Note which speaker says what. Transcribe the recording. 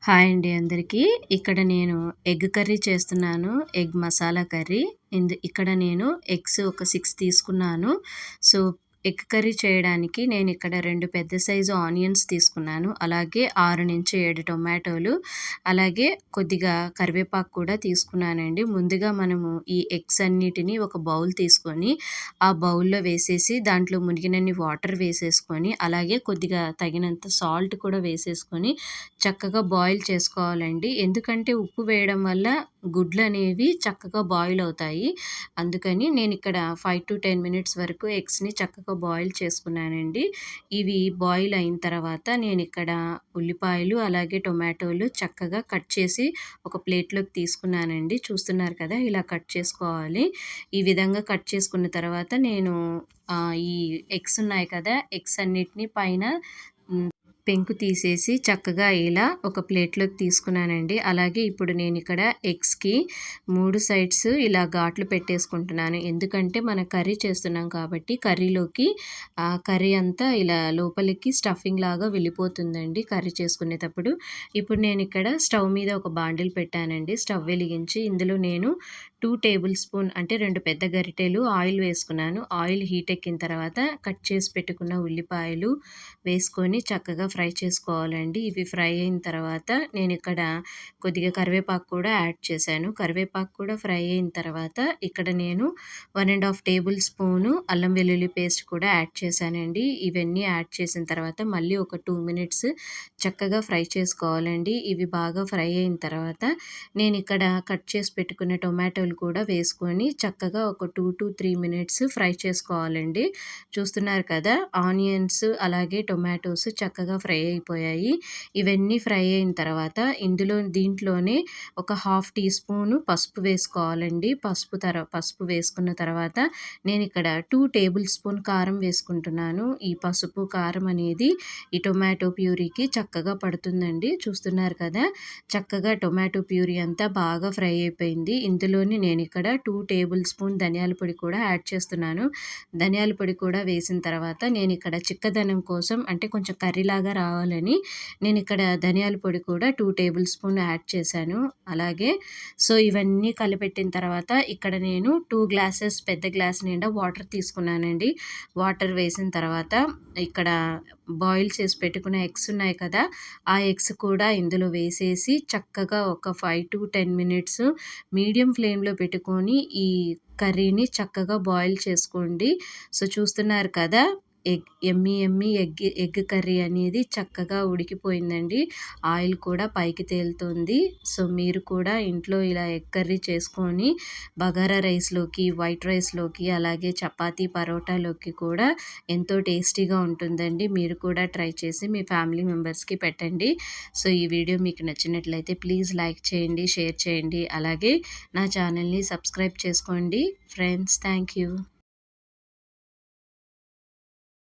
Speaker 1: Hi అండి అందరికీ. ఇక్కడ నేను ఎగ్ కర్రీ చేస్తున్నాను. Egg masala curry. ఇక్కడ నేను ఎగ్స్ ఒక 6 తీసుకున్నాను. సో, ఎగ్ కర్రీ చేయడానికి నేనిక్కడ 2 పెద్ద సైజు ఆనియన్స్ తీసుకున్నాను. అలాగే 6-7 టొమాటోలు, అలాగే కొద్దిగా కరివేపాకు కూడా తీసుకున్నానండి. ముందుగా మనము ఈ ఎగ్స్ అన్నిటిని ఒక బౌల్ తీసుకొని, ఆ బౌల్‌లో వేసేసి దాంట్లో మునిగినన్ని వాటర్ వేసేసుకొని, అలాగే కొద్దిగా తగినంత సాల్ట్ కూడా వేసేసుకొని చక్కగా బాయిల్ చేసుకోవాలండి. ఎందుకంటే ఉప్పు వేయడం వల్ల గుడ్లనేవి చక్కగా బాయిల్ అవుతాయి. అందుకని నేనిక్కడ 5-10 మినిట్స్ వరకు ఎగ్స్‌ని చక్కగా బాయిల్ చేసుకున్నానండి. ఇవి బాయిల్ అయిన తర్వాత నేనిక్కడ ఉల్లిపాయలు, అలాగే టొమాటోలు చక్కగా కట్ చేసి ఒక ప్లేట్‌లోకి తీసుకున్నానండి. చూస్తున్నారు కదా! ఇలా కట్ చేసుకోవాలి. ఈ విధంగా కట్ చేసుకున్న తర్వాత నేను ఈ ఎగ్స్ ఉన్నాయి కదా! ఎగ్స్ అన్నిటిని పైన హ్మ్. పెంకు తీసేసి చక్కగా ఇలా ఒక ప్లేట్‌లోకి తీసుకున్నానండి. అలాగే ఇప్పుడు నేనిక్కడ ఎగ్స్‌కి 3 సైడ్స్ ఇలా ఘాట్లు పెట్టేసుకుంటున్నాను. ఎందుకంటే మనం కర్రీ చేస్తున్నాం కాబట్టి కర్రీలోకి కర్రీ అంతా ఇలా లోపలికి స్టఫింగ్ లాగా వెళ్ళిపోతుందండి కర్రీ చేసుకునేటప్పుడు. ఇప్పుడు నేనిక్కడ స్టవ్ మీద ఒక బాండిల్ పెట్టానండి. స్టవ్ వెలిగించి ఇందులో నేను 2 టేబుల్ స్పూన్ అంటే 2 పెద్ద గరిటెలు ఆయిల్ వేసుకున్నాను. ఆయిల్ హీట్ ఎక్కిన తర్వాత కట్ చేసి పెట్టుకున్న ఉల్లిపాయలు వేసుకొని చక్కగా ఫ్రై చేసుకోవాలండి. ఇవి ఫ్రై అయిన తర్వాత నేనిక్కడ కొద్దిగా కరివేపాకు కూడా యాడ్ చేశాను. కరివేపాకు కూడా ఫ్రై అయిన తర్వాత ఇక్కడ నేను 1 టేబుల్ స్పూను అల్లం వెల్లుల్లి పేస్ట్ కూడా యాడ్ చేశానండి. ఇవన్నీ యాడ్ చేసిన తర్వాత మళ్ళీ ఒక 2 మినిట్స్ చక్కగా ఫ్రై చేసుకోవాలండి. ఇవి బాగా ఫ్రై అయిన తర్వాత నేనిక్కడ కట్ చేసి పెట్టుకున్న టొమాటోలు కూడా వేసుకొని చక్కగా ఒక 2-3 మినిట్స్ ఫ్రై చేసుకోవాలండి. చూస్తున్నారు కదా! ఆనియన్స్ అలాగే టొమాటోస్ చక్కగా ఫ్రై అయిపోయాయి. ఇవన్నీ ఫ్రై అయిన తర్వాత దీంట్లోనే ఒక హాఫ్ టీ స్పూను పసుపు వేసుకోవాలండి. పసుపు వేసుకున్న తర్వాత నేనిక్కడ 2 టేబుల్ స్పూన్ కారం వేసుకుంటున్నాను. ఈ పసుపు, కారం అనేది ఈ టొమాటో ప్యూరీకి చక్కగా పడుతుందండి. చూస్తున్నారు కదా! చక్కగా టొమాటో ప్యూరీ అంతా బాగా ఫ్రై అయిపోయింది. ఇందులోని నేనిక్కడ 2 టేబుల్ స్పూన్ ధనియాల పొడి కూడా యాడ్ చేస్తున్నాను. ధనియాల పొడి కూడా వేసిన తర్వాత నేనిక్కడ చిక్కదనం కోసం అంటే కొంచెం కర్రీలాగా రావాలని నేనిక్కడ ధనియాల పొడి కూడా 2 టేబుల్ స్పూన్ యాడ్ చేశాను. అలాగే ఇవన్నీ కలిపెట్టిన తర్వాత ఇక్కడ నేను 2 గ్లాసెస్ పెద్ద గ్లాస్ నిండా వాటర్ తీసుకున్నానండి. వాటర్ వేసిన తర్వాత ఇక్కడ బాయిల్ చేసి పెట్టుకున్న ఎగ్స్ ఉన్నాయి కదా! ఆ ఎగ్స్ కూడా ఇందులో వేసేసి చక్కగా ఒక 5-10 మినిట్స్ మీడియం ఫ్లేమ్‌లో పెట్టుకొని ఈ కర్రీని చక్కగా బాయిల్ చేసుకోండి. చూస్తున్నారు కదా! యమ్మీ యమ్మీ ఎగ్ కర్రీ అనేది చక్కగా ఉడికిపోయిందండి. ఆయిల్ కూడా పైకి తేలుతుంది. మీరు కూడా ఇంట్లో ఇలా ఎగ్ కర్రీ చేసుకొని బగారా రైస్‌లోకి, వైట్ రైస్‌లోకి అలాగే చపాతీ, పరోటాలోకి కూడా ఎంతో టేస్టీగా ఉంటుందండి. మీరు కూడా ట్రై చేసి మీ ఫ్యామిలీ మెంబర్స్‌కి పెట్టండి. ఈ వీడియో మీకు నచ్చినట్లయితే ప్లీజ్ లైక్ చేయండి, షేర్ చేయండి. అలాగే నా ఛానల్‌ని సబ్స్క్రైబ్ చేసుకోండి. Friends, thank you.